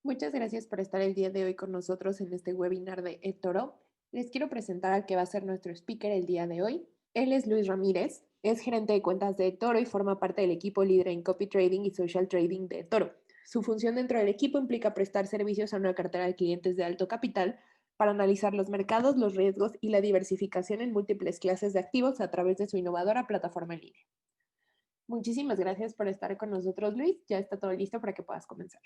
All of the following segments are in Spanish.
Muchas gracias por estar el día de hoy con nosotros en este webinar de eToro. Les quiero presentar al que va a ser nuestro speaker el día de hoy. Él es Luis Ramírez, es gerente de cuentas de eToro y forma parte del equipo líder en copy trading y social trading de eToro. Su función dentro del equipo implica prestar servicios a una cartera de clientes de alto capital para analizar los mercados, los riesgos y la diversificación en múltiples clases de activos a través de su innovadora plataforma en línea. Muchísimas gracias por estar con nosotros, Luis. Ya está todo listo para que puedas comenzar.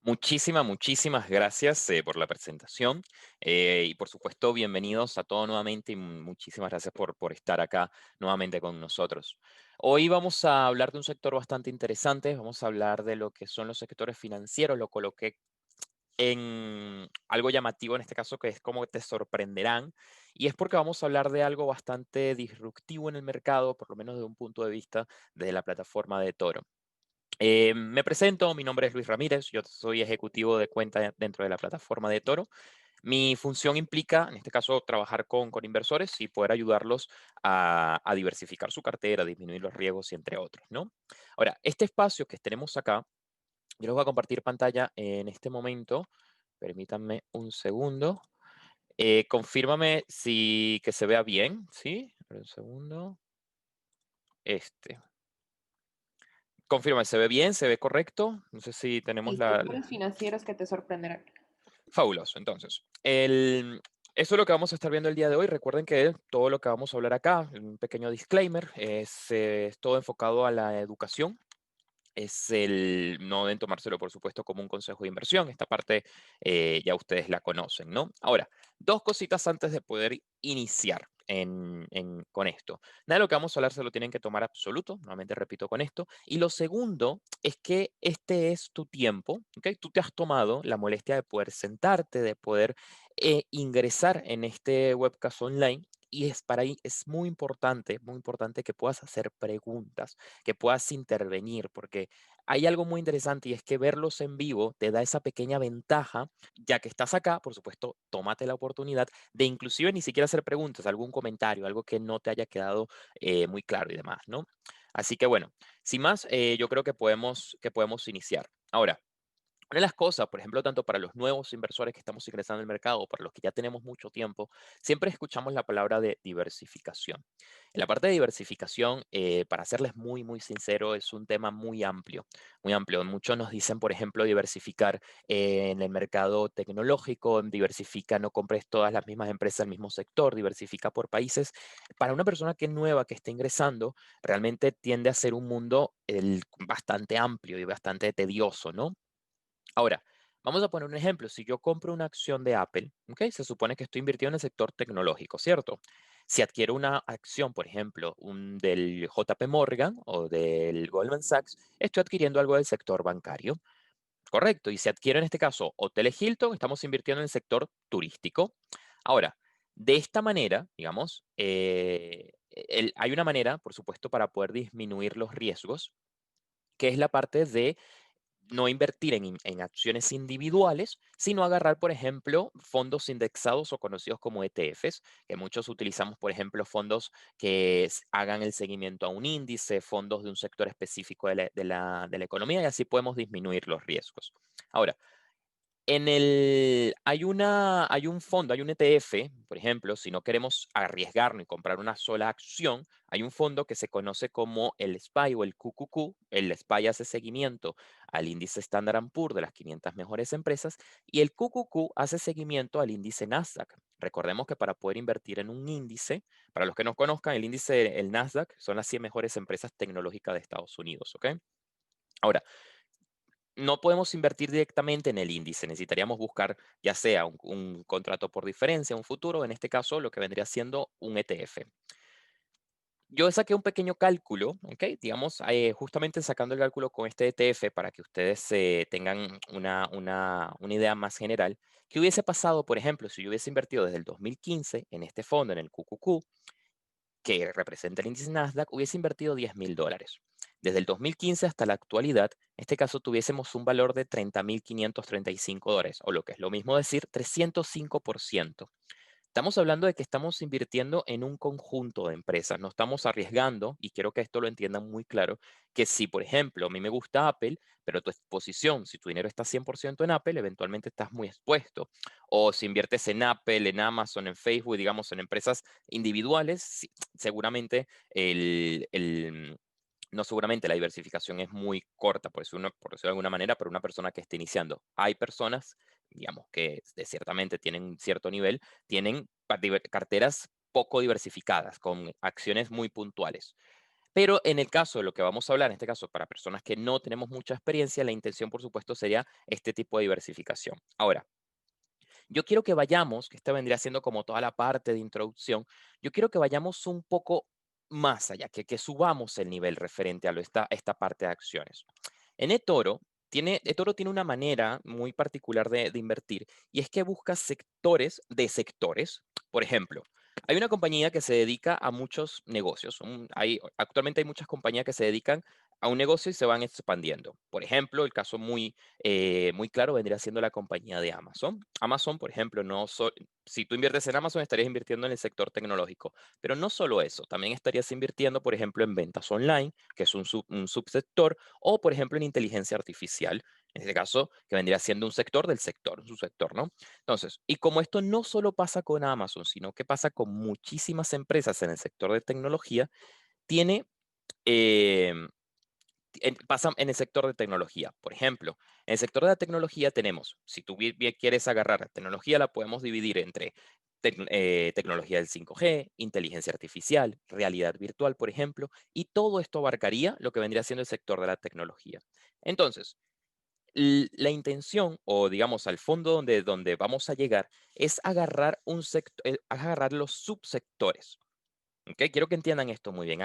Muchísimas gracias por la presentación y por supuesto bienvenidos a todos nuevamente y muchísimas gracias por estar acá nuevamente con nosotros. Hoy vamos a hablar de un sector bastante interesante, vamos a hablar de lo que son los sectores financieros, lo coloqué en algo llamativo en este caso que es como te sorprenderán y es porque vamos a hablar de algo bastante disruptivo en el mercado, por lo menos desde un punto de vista de la plataforma de Toro. Me presento, mi nombre es Luis Ramírez, yo soy ejecutivo de cuenta dentro de la plataforma de Toro. Mi función implica, en este caso, trabajar con inversores y poder ayudarlos a diversificar su cartera, disminuir los riesgos y entre otros, ¿no? Ahora, este espacio que tenemos acá, yo les voy a compartir pantalla en este momento. Permítanme un segundo. Confírmame si que se vea bien, ¿sí? Un segundo. Este. Confírmame, ¿se ve bien? ¿Se ve correcto? No sé si tenemos Y la, sectores financieros que te sorprenderán. Fabuloso. Entonces, eso es lo que vamos a estar viendo el día de hoy. Recuerden que todo lo que vamos a hablar acá, un pequeño disclaimer, es todo enfocado a la educación. No deben tomárselo, por supuesto, como un consejo de inversión. Esta parte ya ustedes la conocen, ¿no? Ahora, dos cositas antes de poder iniciar con esto. Nada de lo que vamos a hablar se lo tienen que tomar absoluto, nuevamente repito con esto. Y lo segundo es que este es tu tiempo, ¿ok? Tú te has tomado la molestia de poder sentarte, de poder ingresar en este webcast online. Y es para ahí, es muy importante que puedas hacer preguntas, que puedas intervenir, porque hay algo muy interesante y es que verlos en vivo te da esa pequeña ventaja, ya que estás acá, por supuesto, tómate la oportunidad de inclusive ni siquiera hacer preguntas, algún comentario, algo que no te haya quedado muy claro y demás, ¿no? Así que bueno, sin más, yo creo que podemos iniciar. Ahora, una de las cosas, por ejemplo, tanto para los nuevos inversores que estamos ingresando al mercado o para los que ya tenemos mucho tiempo, siempre escuchamos la palabra de diversificación. En la parte de diversificación, para serles muy sincero, es un tema muy amplio, muy amplio. Muchos nos dicen, por ejemplo, diversificar en el mercado tecnológico, diversifica, no compres todas las mismas empresas del mismo sector, diversifica por países. Para una persona que es nueva, que está ingresando, realmente tiende a ser un mundo bastante amplio y bastante tedioso, ¿no? Ahora, vamos a poner un ejemplo. Si yo compro una acción de Apple, ¿ok? Se supone que estoy invirtiendo en el sector tecnológico, ¿cierto? Si adquiero una acción, por ejemplo, del JP Morgan o del Goldman Sachs, estoy adquiriendo algo del sector bancario, correcto. Y si adquiero en este caso Hoteles Hilton, estamos invirtiendo en el sector turístico. Ahora, de esta manera, digamos, hay una manera, por supuesto, para poder disminuir los riesgos, que es la parte de no invertir en acciones individuales, sino agarrar, por ejemplo, fondos indexados o conocidos como ETFs, que muchos utilizamos, por ejemplo, fondos que hagan el seguimiento a un índice, fondos de un sector específico de la economía, y así podemos disminuir los riesgos. Ahora, hay un fondo, hay un ETF, por ejemplo, si no queremos arriesgarnos y comprar una sola acción, hay un fondo que se conoce como el SPY o el QQQ. El SPY hace seguimiento al índice Standard Poor's de las 500 mejores empresas y el QQQ hace seguimiento al índice Nasdaq. Recordemos que para poder invertir en un índice, para los que no conozcan, el índice, el Nasdaq, son las 100 mejores empresas tecnológicas de Estados Unidos, ¿ok? Ahora, no podemos invertir directamente en el índice, necesitaríamos buscar ya sea un contrato por diferencia, un futuro, en este caso lo que vendría siendo un ETF. Yo saqué un pequeño cálculo, ¿ok? Digamos, justamente sacando el cálculo con este ETF para que ustedes tengan una idea más general. ¿Qué hubiese pasado, por ejemplo, si yo hubiese invertido desde el 2015 en este fondo, en el QQQ, que representa el índice Nasdaq, hubiese invertido $10,000? Desde el 2015 hasta la actualidad, en este caso tuviésemos un valor de $30,535, o lo que es lo mismo decir, 305%. Estamos hablando de que estamos invirtiendo en un conjunto de empresas, no estamos arriesgando, y quiero que esto lo entiendan muy claro, que si, por ejemplo, a mí me gusta Apple, pero tu exposición, si tu dinero está 100% en Apple, eventualmente estás muy expuesto. O si inviertes en Apple, en Amazon, en Facebook, digamos, en empresas individuales, seguramente no seguramente la diversificación es muy corta, por decirlo de alguna manera, para una persona que esté iniciando. Hay personas, digamos, que ciertamente tienen un cierto nivel, tienen carteras poco diversificadas, con acciones muy puntuales. Pero en el caso de lo que vamos a hablar, en este caso para personas que no tenemos mucha experiencia, la intención, por supuesto, sería este tipo de diversificación. Ahora, yo quiero que vayamos, que esta vendría siendo como toda la parte de introducción, yo quiero que vayamos un poco más allá, que subamos el nivel referente a esta parte de acciones. En eToro tiene una manera muy particular de invertir y es que busca sectores de sectores. Por ejemplo, hay una compañía que se dedica a muchos negocios. Actualmente hay muchas compañías que se dedican a un negocio y se van expandiendo. Por ejemplo, el caso muy claro vendría siendo la compañía de Amazon. Amazon, por ejemplo, si tú inviertes en Amazon, estarías invirtiendo en el sector tecnológico. Pero no solo eso, también estarías invirtiendo, por ejemplo, en ventas online, que es un subsector, o por ejemplo en inteligencia artificial, en este caso, que vendría siendo un sector del sector, un subsector, ¿no? Entonces, y como esto no solo pasa con Amazon, sino que pasa con muchísimas empresas en el sector de tecnología, tiene, em, pasa en el sector de tecnología. Por ejemplo, en el sector de la tecnología tenemos, si tú bien quieres agarrar la tecnología, la podemos dividir entre tecnología del 5G, inteligencia artificial, realidad virtual, por ejemplo, y todo esto abarcaría lo que vendría siendo el sector de la tecnología. Entonces, la intención, o digamos al fondo donde vamos a llegar, es agarrar los subsectores. ¿Ok? Quiero que entiendan esto muy bien.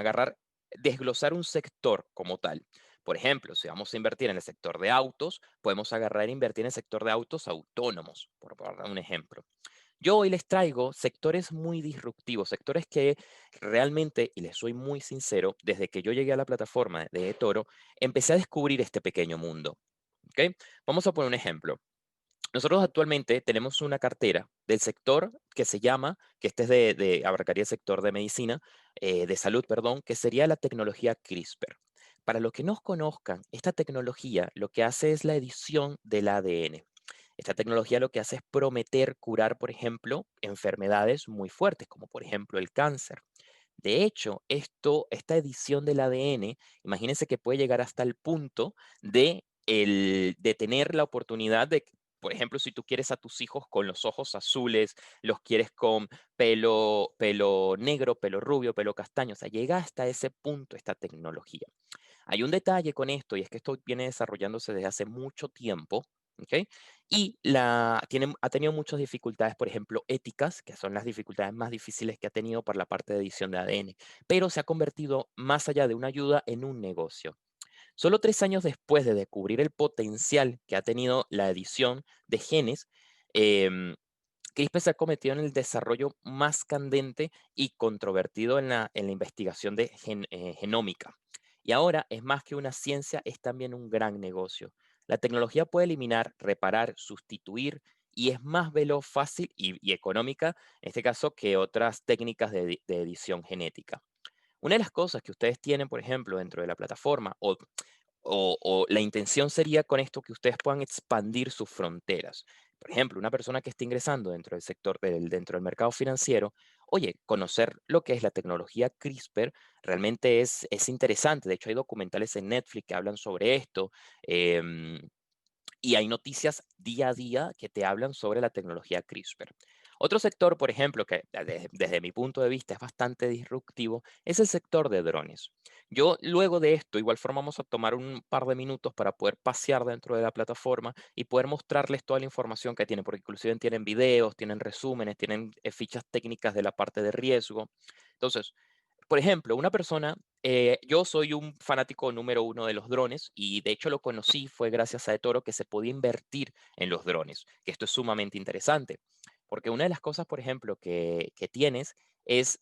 Desglosar un sector como tal. Por ejemplo, si vamos a invertir en el sector de autos, podemos agarrar e invertir en el sector de autos autónomos, por dar un ejemplo. Yo hoy les traigo sectores muy disruptivos, sectores que realmente, y les soy muy sincero, desde que yo llegué a la plataforma de eToro, empecé a descubrir este pequeño mundo. ¿Ok? Vamos a poner un ejemplo. Nosotros actualmente tenemos una cartera del sector que se llama, que este es abarcaría el sector de medicina, de salud, perdón, que sería la tecnología CRISPR. Para los que no conozcan, esta tecnología lo que hace es la edición del ADN. Esta tecnología lo que hace es prometer curar, por ejemplo, enfermedades muy fuertes, como por ejemplo el cáncer. De hecho, esta edición del ADN, imagínense que puede llegar hasta el punto de tener la oportunidad de, por ejemplo, si tú quieres a tus hijos con los ojos azules, los quieres con pelo negro, pelo rubio, pelo castaño, o sea, llega hasta ese punto esta tecnología. Hay un detalle con esto y es que esto viene desarrollándose desde hace mucho tiempo, ¿ok? Y ha tenido muchas dificultades, por ejemplo, éticas, que son las dificultades más difíciles que ha tenido para la parte de edición de ADN, pero se ha convertido más allá de una ayuda en un negocio. Solo 3 años después de descubrir el potencial que ha tenido la edición de genes, em, CRISPR se ha cometido en el desarrollo más candente y controvertido en la investigación de genómica. Y ahora es más que una ciencia, es también un gran negocio. La tecnología puede eliminar, reparar, sustituir y es más veloz, fácil y económica, en este caso, que otras técnicas de edición genética. Una de las cosas que ustedes tienen, por ejemplo, dentro de la plataforma, o la intención sería con esto que ustedes puedan expandir sus fronteras. Por ejemplo, una persona que esté ingresando dentro del mercado financiero, oye, conocer lo que es la tecnología CRISPR realmente es interesante. De hecho, hay documentales en Netflix que hablan sobre esto. em, y hay noticias día a día que te hablan sobre la tecnología CRISPR. Otro sector, por ejemplo, que desde mi punto de vista es bastante disruptivo, es el sector de drones. Yo luego de esto, igual forma, vamos a tomar un par de minutos para poder pasear dentro de la plataforma y poder mostrarles toda la información que tienen, porque inclusive tienen videos, tienen resúmenes, tienen fichas técnicas de la parte de riesgo. Entonces, por ejemplo, yo soy un fanático número uno de los drones y de hecho lo conocí fue gracias a eToro que se podía invertir en los drones, que esto es sumamente interesante, porque una de las cosas, por ejemplo, que tienes es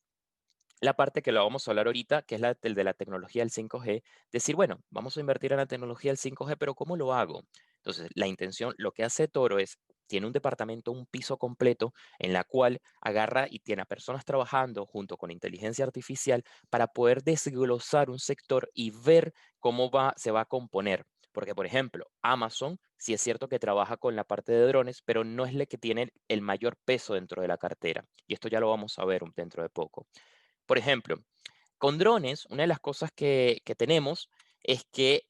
la parte que lo vamos a hablar ahorita, que es el de la tecnología del 5G, decir, bueno, vamos a invertir en la tecnología del 5G, pero ¿cómo lo hago? Entonces, la intención, lo que hace Toro es tiene un departamento, un piso completo, en la cual agarra y tiene a personas trabajando junto con inteligencia artificial para poder desglosar un sector y ver cómo se va a componer. Porque, por ejemplo, Amazon sí es cierto que trabaja con la parte de drones, pero no es la que tiene el mayor peso dentro de la cartera. Y esto ya lo vamos a ver dentro de poco. Por ejemplo, con drones, una de las cosas que tenemos es que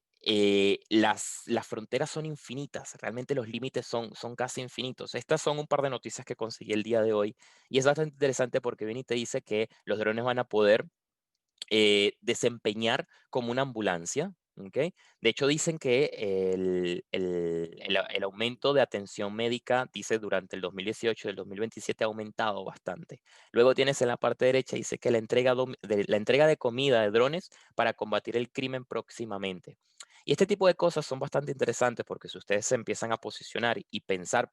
las fronteras son infinitas, realmente los límites son casi infinitos. Estas son un par de noticias que conseguí el día de hoy y es bastante interesante porque viene y te dice que los drones van a poder desempeñar como una ambulancia, ¿ok? De hecho, dicen que el aumento de atención médica, dice, durante el 2018 y el 2027 ha aumentado bastante. Luego tienes en la parte derecha, dice que la entrega de comida de drones para combatir el crimen próximamente. Y este tipo de cosas son bastante interesantes porque si ustedes se empiezan a posicionar y pensar,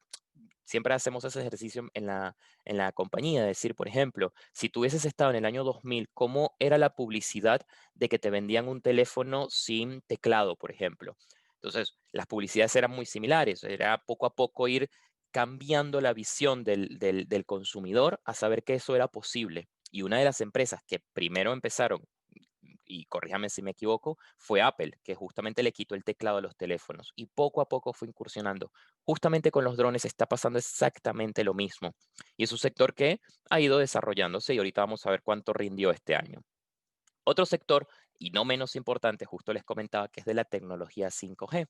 siempre hacemos ese ejercicio en la compañía, decir, por ejemplo, si tú hubieses estado en el año 2000, ¿cómo era la publicidad de que te vendían un teléfono sin teclado, por ejemplo? Entonces, las publicidades eran muy similares, era poco a poco ir cambiando la visión del consumidor a saber que eso era posible. Y una de las empresas que primero empezaron, y corríjame si me equivoco, fue Apple, que justamente le quitó el teclado a los teléfonos y poco a poco fue incursionando. Justamente con los drones está pasando exactamente lo mismo. Y es un sector que ha ido desarrollándose y ahorita vamos a ver cuánto rindió este año. Otro sector, y no menos importante, justo les comentaba, que es de la tecnología 5G.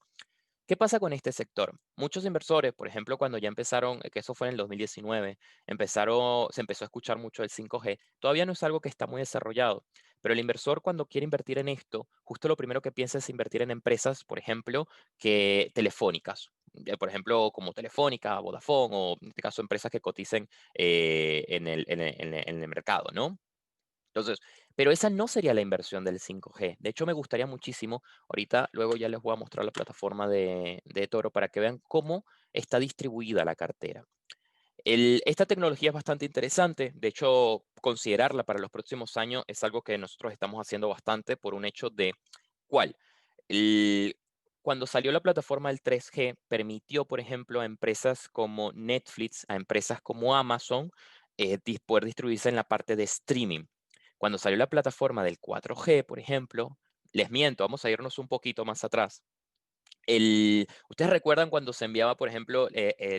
¿Qué pasa con este sector? Muchos inversores, por ejemplo, cuando ya empezaron, que eso fue en el 2019, se empezó a escuchar mucho el 5G, todavía no es algo que está muy desarrollado, pero el inversor cuando quiere invertir en esto, justo lo primero que piensa es invertir en empresas, por ejemplo, que telefónicas, por ejemplo, como Telefónica, Vodafone, o en este caso empresas que coticen en el mercado, ¿no? Entonces, pero esa no sería la inversión del 5G. De hecho, me gustaría muchísimo, ahorita luego ya les voy a mostrar la plataforma de Toro para que vean cómo está distribuida la cartera. Esta tecnología es bastante interesante, de hecho, considerarla para los próximos años es algo que nosotros estamos haciendo bastante por un hecho de, ¿cuál? El- Cuando salió la plataforma del 3G, permitió, por ejemplo, a empresas como Netflix, a empresas como Amazon, poder distribuirse en la parte de streaming. Cuando salió la plataforma del 4G, por ejemplo, les miento, vamos a irnos un poquito más atrás. ¿Ustedes recuerdan cuando se enviaba, por ejemplo,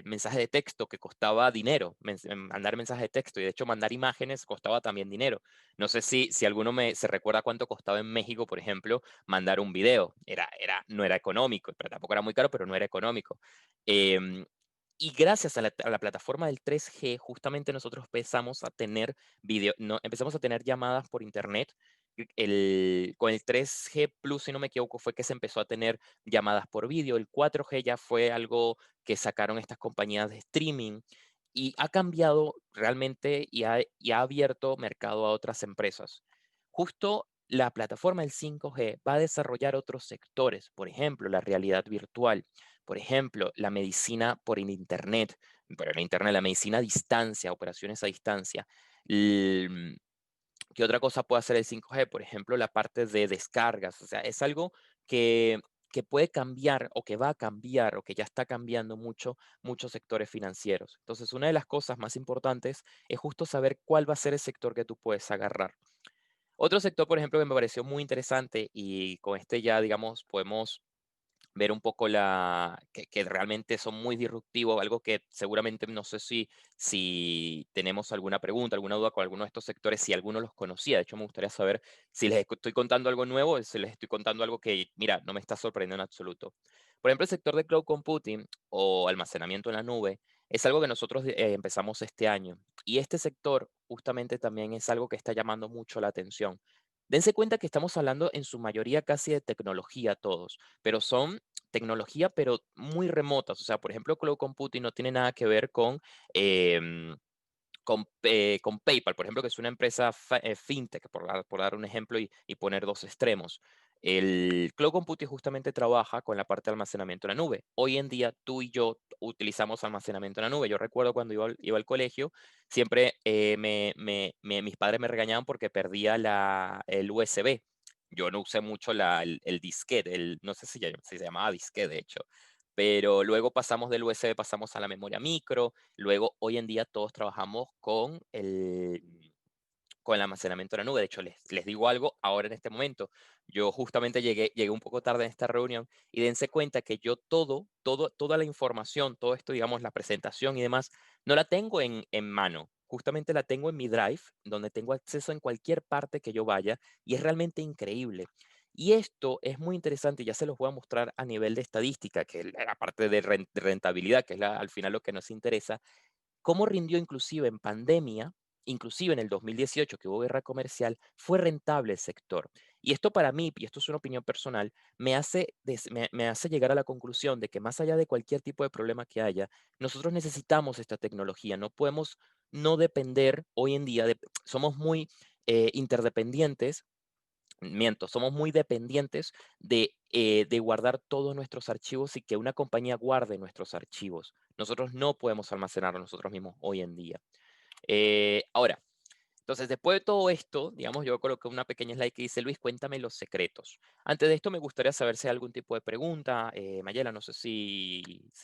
mensaje de texto que costaba dinero, mandar mensajes de texto y de hecho mandar imágenes costaba también dinero? No sé si alguno se recuerda cuánto costaba en México, por ejemplo, mandar un video. No era económico, pero tampoco era muy caro, pero no era económico. Em, y gracias a la plataforma del 3G, justamente nosotros empezamos a tener no, empezamos a tener llamadas por internet. Con el 3G Plus, si no me equivoco, fue que se empezó a tener llamadas por vídeo. El 4G ya fue algo que sacaron estas compañías de streaming y ha cambiado realmente y ha abierto mercado a otras empresas. Justo la plataforma del 5G va a desarrollar otros sectores, por ejemplo, la realidad virtual, por ejemplo, la medicina por internet, pero en internet, la medicina a distancia, operaciones a distancia. ¿Qué otra cosa puede hacer el 5G? Por ejemplo, la parte de descargas. O sea, es algo que, que puede cambiar o que va a cambiar o que ya está cambiando mucho muchos sectores financieros. Entonces, una de las cosas más importantes es justo saber cuál va a ser el sector que tú puedes agarrar. Otro sector, por ejemplo, que me pareció muy interesante y con este ya, digamos, podemos ver un poco que realmente son muy disruptivos, algo que seguramente no sé si tenemos alguna pregunta, alguna duda con alguno de estos sectores, si alguno los conocía. De hecho, me gustaría saber si les estoy contando algo nuevo o si les estoy contando algo que, mira, no me está sorprendiendo en absoluto. Por ejemplo, el sector de cloud computing o almacenamiento en la nube es algo que nosotros empezamos este año. Y este sector justamente también es algo que está llamando mucho la atención. Dense cuenta que estamos hablando en su mayoría casi de tecnología todos, pero son tecnología, pero muy remotas. O sea, por ejemplo, cloud computing no tiene nada que ver em, con PayPal, por ejemplo, que es una empresa fintech, por dar un ejemplo y poner dos extremos. El cloud computing justamente trabaja con la parte de almacenamiento en la nube. Hoy en día tú y yo utilizamos almacenamiento en la nube. Yo recuerdo cuando iba al colegio, siempre mis padres me regañaban porque perdía el USB. Yo no usé mucho el disquete, no sé si se llamaba disquete, de hecho, pero luego pasamos del USB, pasamos a la memoria micro, luego hoy en día todos trabajamos con el almacenamiento en la nube. De hecho, les digo algo ahora en este momento. Yo justamente llegué un poco tarde en esta reunión y dense cuenta que yo toda la información, todo esto, digamos, la presentación y demás, no la tengo en mano. Justamente la tengo en mi Drive, donde tengo acceso en cualquier parte que yo vaya y es realmente increíble. Y esto es muy interesante, ya se los voy a mostrar a nivel de estadística, que es la parte de de rentabilidad, que es al final lo que nos interesa. Cómo rindió inclusive en pandemia, inclusive en el 2018 que hubo guerra comercial, fue rentable el sector. Y esto para mí, y esto es una opinión personal, me hace llegar a la conclusión de que más allá de cualquier tipo de problema que haya, nosotros necesitamos esta tecnología. No podemos no depender hoy en día, somos muy interdependientes. Miento, somos muy dependientes de guardar todos nuestros archivos y que una compañía guarde nuestros archivos. Nosotros no podemos almacenarlos nosotros mismos hoy en día. Ahora, entonces, después de todo esto, digamos, yo coloqué una pequeña slide que dice, Luis, cuéntame los secretos. Antes de esto, me gustaría saber si hay algún tipo de pregunta. Mayela, no sé si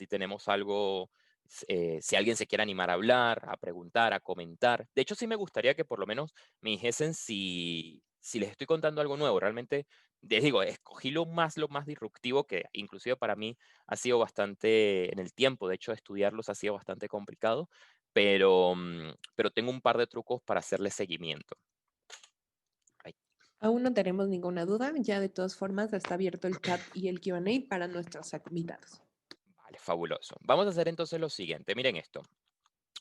tenemos algo, si alguien se quiere animar a hablar, a preguntar, a comentar. De hecho, sí me gustaría que por lo menos me dijesen si les estoy contando algo nuevo. Realmente, les digo, escogí lo más disruptivo que inclusive para mí ha sido bastante en el tiempo. De hecho, estudiarlos ha sido bastante complicado, pero tengo un par de trucos para hacerle seguimiento. Ay, Aún no tenemos ninguna duda, ya de todas formas está abierto el chat y el Q&A para nuestros invitados. vale, fabuloso. Vamos a hacer entonces lo siguiente. Miren esto.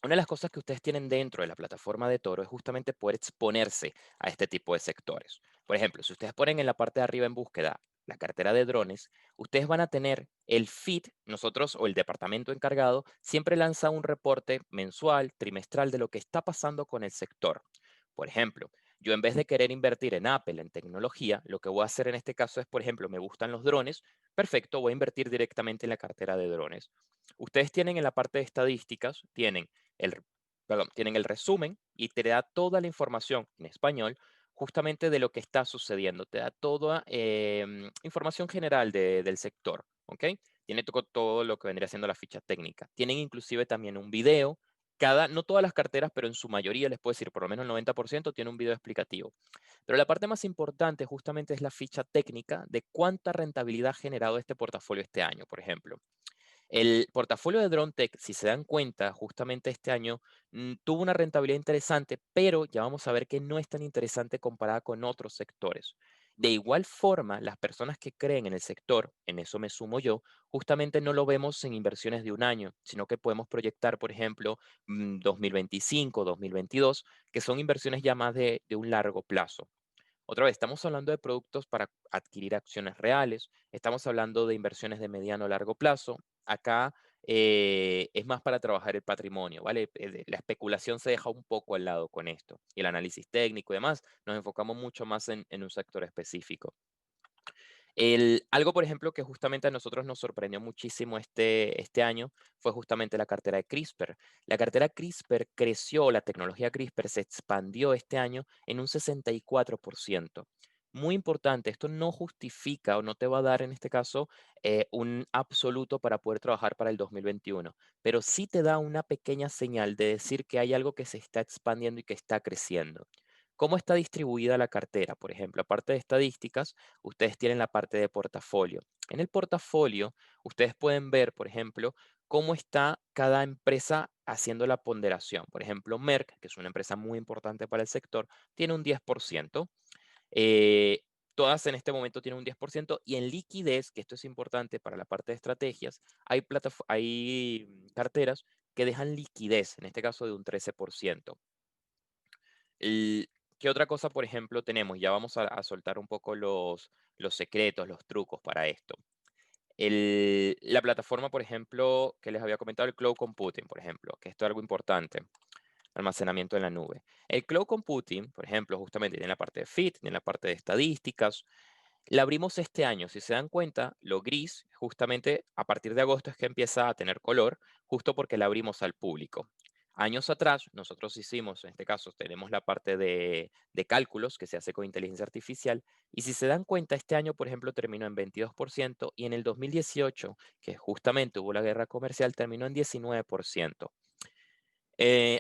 Una de las cosas que ustedes tienen dentro de la plataforma de Toro es justamente poder exponerse a este tipo de sectores. Por ejemplo, si ustedes ponen en la parte de arriba en búsqueda la cartera de drones, ustedes van a tener el feed, nosotros o el departamento encargado siempre lanza un reporte mensual, trimestral de lo que está pasando con el sector. Por ejemplo, yo en vez de querer invertir en Apple, en tecnología, lo que voy a hacer en este caso es, por ejemplo, me gustan los drones, perfecto, voy a invertir directamente en la cartera de drones. Ustedes tienen en la parte de estadísticas, el, tienen el resumen y te da toda la información en español justamente de lo que está sucediendo. Te da toda información general del sector, ¿ok? Tiene todo lo que vendría siendo la ficha técnica. Tienen inclusive también un video. No todas las carteras, pero en su mayoría, les puedo decir, por lo menos el 90% tiene un video explicativo. Pero la parte más importante justamente es la ficha técnica de cuánta rentabilidad ha generado este portafolio este año, por ejemplo. El portafolio de DroneTech, si se dan cuenta, justamente este año tuvo una rentabilidad interesante, pero ya vamos a ver que no es tan interesante comparada con otros sectores. De igual forma, las personas que creen en el sector, en eso me sumo yo, justamente no lo vemos en inversiones de un año, sino que podemos proyectar, por ejemplo, 2025, 2022, que son inversiones ya más de un largo plazo. Otra vez, estamos hablando de productos para adquirir acciones reales, estamos hablando de inversiones de mediano a largo plazo. Acá es más para trabajar el patrimonio, ¿vale? La especulación se deja un poco al lado con esto. Y el análisis técnico y demás, nos enfocamos mucho más en un sector específico. Algo, por ejemplo, que justamente a nosotros nos sorprendió muchísimo este año fue justamente la cartera de CRISPR. La cartera CRISPR creció, la tecnología CRISPR se expandió este año en un 64%. Muy importante, esto no justifica o no te va a dar en este caso un absoluto para poder trabajar para el 2021, pero sí te da una pequeña señal de decir que hay algo que se está expandiendo y que está creciendo. ¿Cómo está distribuida la cartera? Por ejemplo, aparte de estadísticas, ustedes tienen la parte de portafolio. En el portafolio, ustedes pueden ver, por ejemplo, cómo está cada empresa haciendo la ponderación. Por ejemplo, Merck, que es una empresa muy importante para el sector, tiene un 10%. eh, Todas en este momento tienen un 10% y en liquidez, que esto es importante para la parte de estrategias, hay carteras que dejan liquidez, en este caso de un 13%. El- ¿Qué otra cosa, por ejemplo, tenemos? Ya vamos a soltar un poco los secretos, los trucos para esto. La plataforma, por ejemplo, que les había comentado, el cloud computing, por ejemplo, que esto es algo importante, almacenamiento en la nube. El cloud computing, por ejemplo, justamente tiene la parte de Fit, tiene la parte de estadísticas. La abrimos este año, si se dan cuenta, lo gris, justamente a partir de agosto es que empieza a tener color, justo porque la abrimos al público. Años atrás, nosotros hicimos, en este caso, tenemos la parte de cálculos que se hace con inteligencia artificial, y si se dan cuenta, este año, por ejemplo, terminó en 22% y en el 2018, que justamente hubo la guerra comercial, terminó en 19%.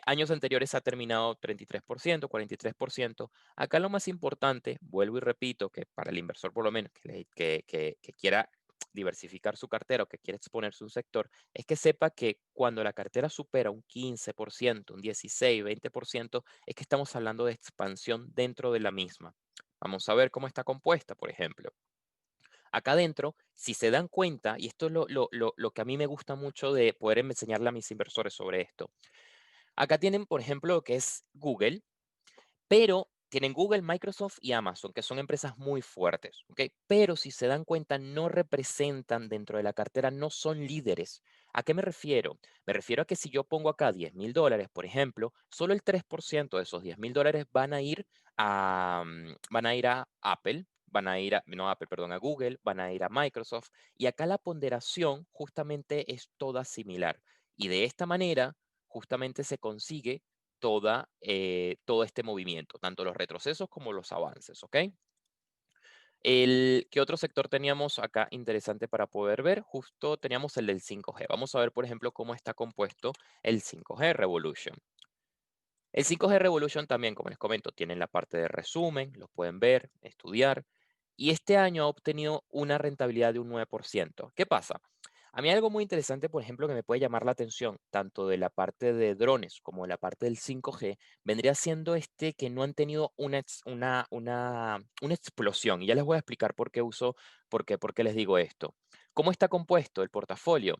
Años anteriores ha terminado 33%, 43%. Acá lo más importante, vuelvo y repito, que para el inversor por lo menos que quiera diversificar su cartera o que quiera exponerse a un sector, es que sepa que cuando la cartera supera un 15%, un 16, 20%, es que estamos hablando de expansión dentro de la misma. Vamos a ver cómo está compuesta, por ejemplo. Acá adentro, si se dan cuenta, y esto es lo que a mí me gusta mucho de poder enseñarle a mis inversores sobre esto. Acá tienen, por ejemplo, lo que es Google, pero tienen Google, Microsoft y Amazon, que son empresas muy fuertes, ¿ok? Pero si se dan cuenta, no representan dentro de la cartera, no son líderes. ¿A qué me refiero? Me refiero a que si yo pongo acá $10,000, por ejemplo, solo el 3% de esos $10,000 van a ir a Apple, van a ir a, no Apple, perdón, a Google, van a ir a Microsoft, y acá la ponderación justamente es toda similar. Y de esta manera, justamente se consigue todo este movimiento, tanto los retrocesos como los avances, ¿ok? ¿Qué otro sector teníamos acá interesante para poder ver? Justo teníamos el del 5G. Vamos a ver, por ejemplo, cómo está compuesto el 5G Revolution. El 5G Revolution también, como les comento, tienen la parte de resumen, lo pueden ver, estudiar, y este año ha obtenido una rentabilidad de un 9%. ¿Qué pasa? A mí algo muy interesante, por ejemplo, que me puede llamar la atención, tanto de la parte de drones como de la parte del 5G, vendría siendo que no han tenido una explosión. Y ya les voy a explicar por qué les digo esto. ¿Cómo está compuesto el portafolio?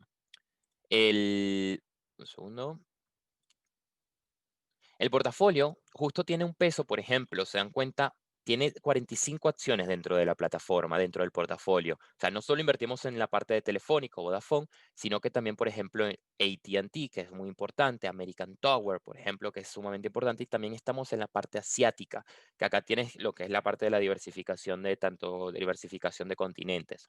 Un segundo. El portafolio justo tiene un peso, por ejemplo, se dan cuenta, tiene 45 acciones dentro de la plataforma, dentro del portafolio. O sea, no solo invertimos en la parte de Telefónica o Vodafone, sino que también, por ejemplo, en AT&T, que es muy importante, American Tower, por ejemplo, que es sumamente importante, y también estamos en la parte asiática, que acá tienes lo que es la parte de la diversificación de tanto diversificación de continentes.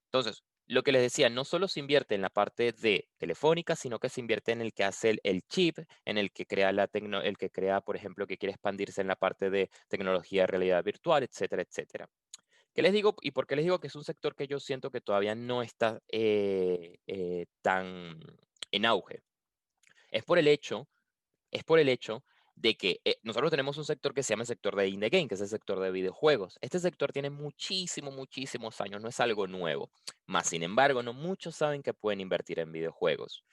Entonces, lo que les decía, no solo se invierte en la parte de Telefónica, sino que se invierte en el que hace el chip, en el que crea el que crea, por ejemplo, que quiere expandirse en la parte de tecnología de realidad virtual, etcétera, etcétera. ¿Qué les digo y por qué les digo que es un sector que yo siento que todavía no está tan en auge? Es por el hecho es por el hecho de que nosotros tenemos un sector que se llama el sector de indie game, que es el sector de videojuegos. Este sector tiene muchísimos años, no es algo nuevo. Más sin embargo, no muchos saben que pueden invertir en videojuegos.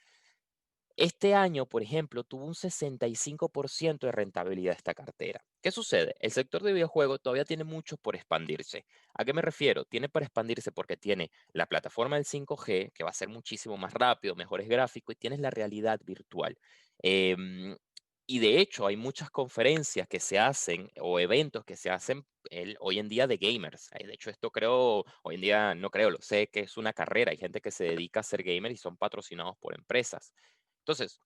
Este año, por ejemplo, tuvo un 65% de rentabilidad esta cartera. ¿Qué sucede? El sector de videojuegos todavía tiene mucho por expandirse. ¿A qué me refiero? Tiene para expandirse porque tiene la plataforma del 5G, que va a ser muchísimo más rápido, mejores gráficos, y tienes la realidad virtual. Em, y de hecho, hay muchas conferencias que se hacen o eventos que se hacen hoy en día de gamers. De hecho, esto creo, hoy en día no creo, lo sé que es una carrera. Hay gente que se dedica a ser gamer y son patrocinados por empresas. Entonces,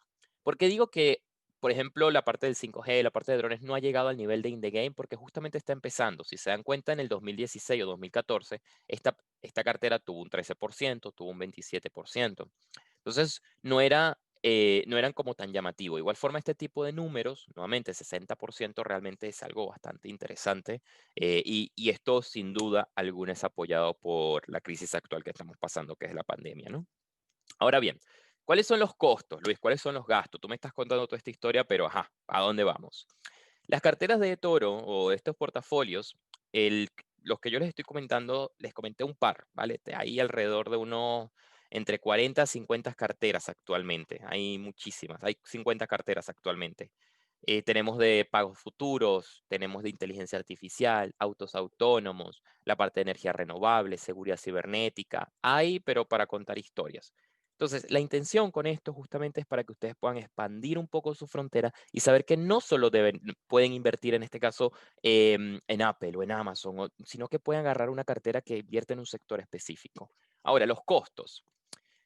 ¿por qué digo que, por ejemplo, la parte del 5G, la parte de drones no ha llegado al nivel de in the game? Porque justamente está empezando. Si se dan cuenta, en el 2016 o 2014, esta cartera tuvo un 13%, tuvo un 27%. Entonces, no eran como tan llamativo. Igual forma, este tipo de números, nuevamente 60%, realmente es algo bastante interesante, y esto sin duda alguna es apoyado por la crisis actual que estamos pasando, que es la pandemia, ¿no? Ahora bien, ¿cuáles son los costos, Luis? ¿Cuáles son los gastos? Tú me estás contando toda esta historia, pero ajá, ¿a dónde vamos? Las carteras de Toro o estos portafolios, los que yo les estoy comentando, les comenté un par, ¿vale? Hay alrededor de unos entre 40 a 50 carteras actualmente. Hay muchísimas, hay 50 carteras actualmente. Tenemos de pagos futuros, tenemos de inteligencia artificial, autos autónomos, la parte de energía renovable, seguridad cibernética. Hay, pero para contar historias. Entonces, la intención con esto justamente es para que ustedes puedan expandir un poco su frontera y saber que no solo pueden invertir en este caso en Apple o en Amazon, sino que pueden agarrar una cartera que invierte en un sector específico. Ahora, los costos.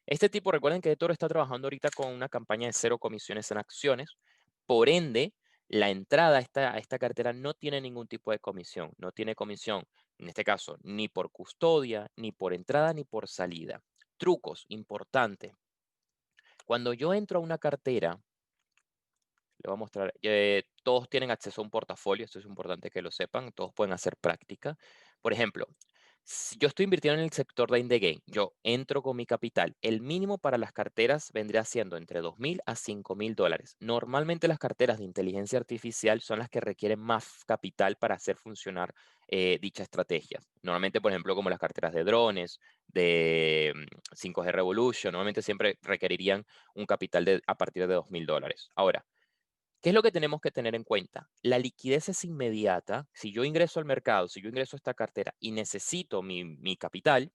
Este tipo, recuerden que Toro está trabajando ahorita con una campaña de cero comisiones en acciones. Por ende, la entrada a esta cartera no tiene ningún tipo de comisión. No tiene comisión, en este caso, ni por custodia, ni por entrada, ni por salida. Trucos, importante. Cuando yo entro a una cartera, Le voy a mostrar. Todos tienen acceso a un portafolio, esto es importante que lo sepan, todos pueden hacer práctica. Por ejemplo, si yo estoy invirtiendo en el sector de Indegame, yo entro con mi capital. El mínimo para las carteras vendría siendo entre 2.000 a 5.000 dólares. Normalmente las carteras de inteligencia artificial son las que requieren más capital para hacer funcionar dicha estrategia. Normalmente, por ejemplo, como las carteras de drones, de 5G Revolution, normalmente siempre requerirían un capital a partir de 2.000 dólares. Ahora, ¿qué es lo que tenemos que tener en cuenta? La liquidez es inmediata. Si yo ingreso al mercado, si yo ingreso a esta cartera y necesito mi capital,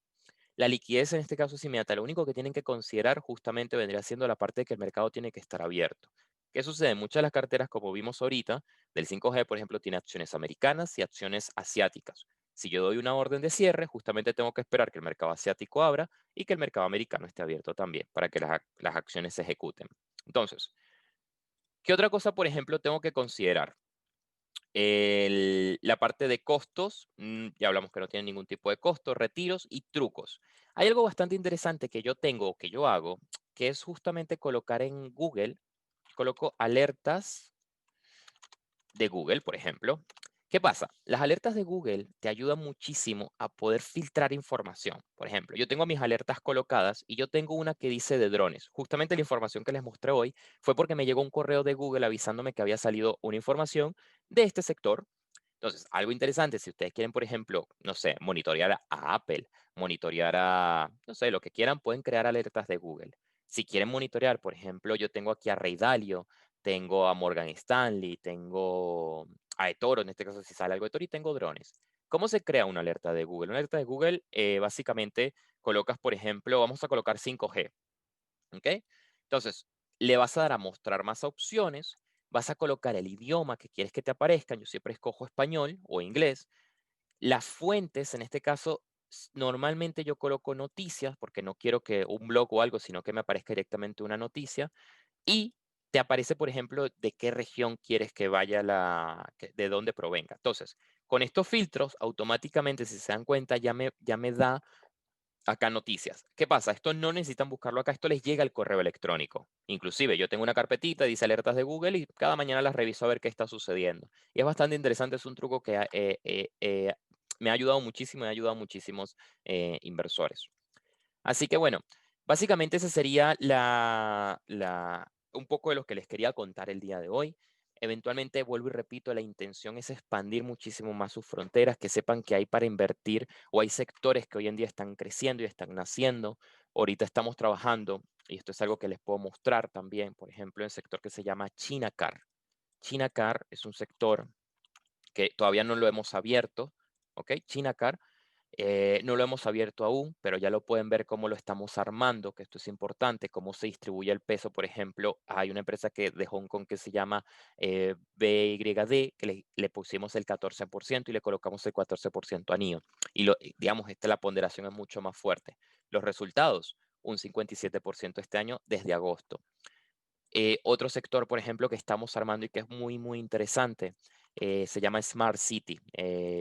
la liquidez en este caso es inmediata. Lo único que tienen que considerar justamente vendría siendo la parte de que el mercado tiene que estar abierto. ¿Qué sucede? Muchas de las carteras, como vimos ahorita, del 5G, por ejemplo, tiene acciones americanas y acciones asiáticas. Si yo doy una orden de cierre, justamente tengo que esperar que el mercado asiático abra y que el mercado americano esté abierto también para que las acciones se ejecuten. Entonces, ¿qué otra cosa, por ejemplo, tengo que considerar? La parte de costos, ya hablamos que no tiene ningún tipo de costo, retiros y trucos. Hay algo bastante interesante que yo tengo, que yo hago, que es justamente colocar en Google, coloco alertas de Google, por ejemplo. ¿Qué pasa? Las alertas de Google te ayudan muchísimo a poder filtrar información. Por ejemplo, yo tengo mis alertas colocadas y yo tengo una que dice de drones. Justamente la información que les mostré hoy fue porque me llegó un correo de Google avisándome que había salido una información de este sector. Entonces, algo interesante, si ustedes quieren, por ejemplo, no sé, monitorear a Apple, monitorear a, no sé, lo que quieran, pueden crear alertas de Google. Si quieren monitorear, por ejemplo, yo tengo aquí a Ray Dalio, tengo a Morgan Stanley, tengo a eToro, en este caso si sale algo de eToro, y tengo drones. ¿Cómo se crea una alerta de Google? Una alerta de Google, básicamente, colocas, por ejemplo, vamos a colocar 5G, ¿ok? Entonces, le vas a dar a mostrar más opciones, vas a colocar el idioma que quieres que te aparezcan, yo siempre escojo español o inglés. Las fuentes, en este caso, normalmente yo coloco noticias porque no quiero que un blog o algo, sino que me aparezca directamente una noticia y te aparece, por ejemplo, de qué región quieres que vaya de dónde provenga. Entonces, con estos filtros, automáticamente, si se dan cuenta, ya me da acá noticias. ¿Qué pasa? Esto no necesitan buscarlo acá, esto les llega al correo electrónico. Inclusive yo tengo una carpetita, dice alertas de Google y cada mañana las reviso a ver qué está sucediendo. Y es bastante interesante, es un truco que me ha ayudado muchísimo y ha ayudado a muchísimos inversores. Así que bueno, básicamente ese sería un poco de lo que les quería contar el día de hoy. Eventualmente, vuelvo y repito, la intención es expandir muchísimo más sus fronteras, que sepan que hay para invertir o hay sectores que hoy en día están creciendo y están naciendo. Ahorita estamos trabajando, y esto es algo que les puedo mostrar también, por ejemplo, en el sector que se llama China Car. China Car es un sector que todavía no lo hemos abierto, ¿ok? China Car no lo hemos abierto aún, pero ya lo pueden ver cómo lo estamos armando, que esto es importante, cómo se distribuye el peso. Por ejemplo, hay una empresa de Hong Kong que se llama BYD, que le pusimos el 14% y le colocamos el 14% a NIO. Digamos, la ponderación es mucho más fuerte. Los resultados, un 57% este año desde agosto. Otro sector, por ejemplo, que estamos armando y que es muy, muy interesante, se llama Smart City,